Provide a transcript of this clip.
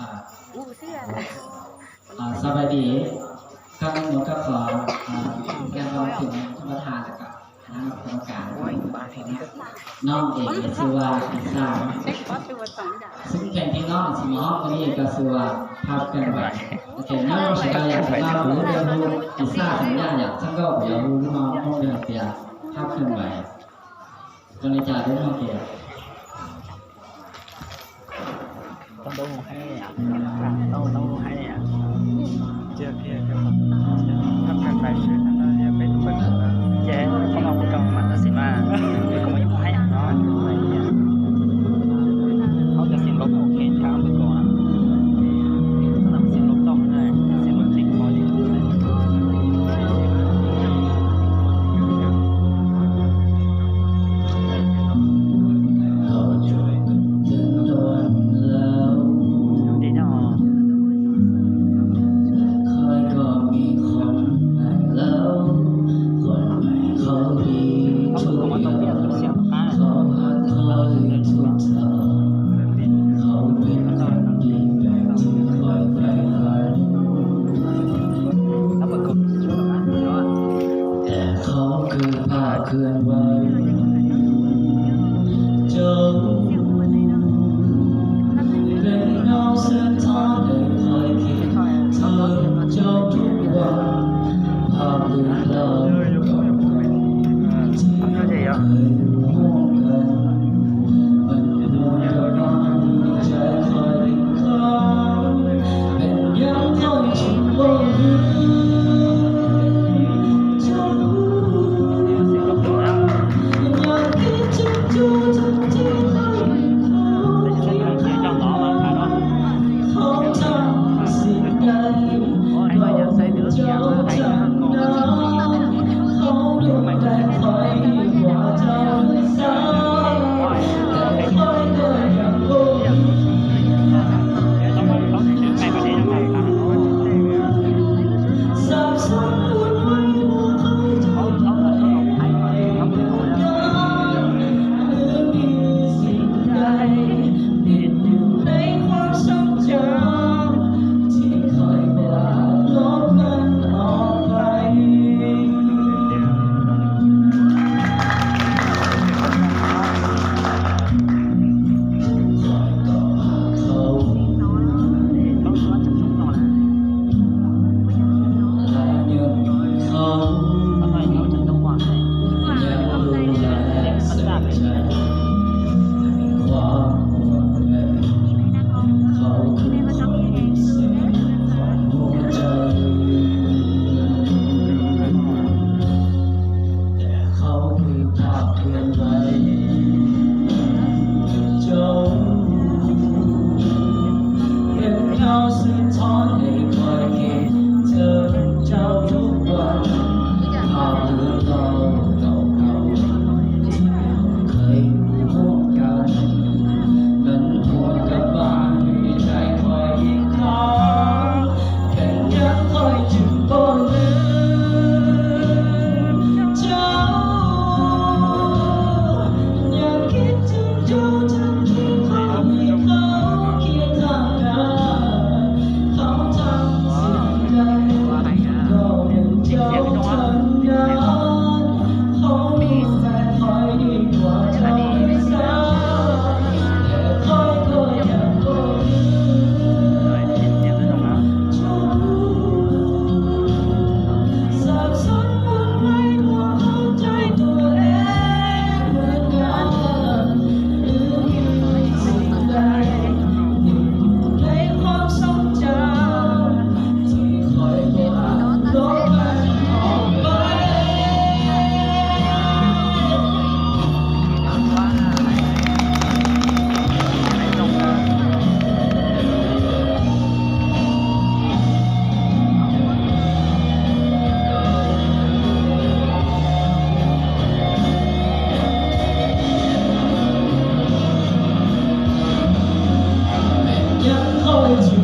สวัสดีครับหนูก็ขอแก้ความถึงท่านประธานและกับคณะกรรมการน้องเอกชื่อว่าพิซซ่าซึ่งแข่งที่น้องสมองวันนี้ก็คือว่าภาพกันไหวแต่น้องสกายอยากมาหรือเดินรู้พิซซ่าสัญญาอยากช่างก็อยากรู้น้องห้องเรียนเตียภาพกันไหวตอนนี้จ่ายด้วยน้องเกียร์ต้องให้ต้องให้เจ้าเพียรทำการไปช่วยทำได้ยังเป็นคนแย่เขาเอาผู้กองมันตัดสินว่าก็ไม่ให้เนาะเขาจะสินลบโอเคช้าไปก่อนสำหรับสินลบต้องง่ายสินลบจริงพอดีเคลื่อนไหวจงเป็นเงาสะท้อนให้คอยคิดเธอเจ้าทุกวันภาพลืมเล่าที่เคยร่วมกันมันรวนกำลังใจคอยดึงเขาเป็นยังคอยชิดบ่ลืม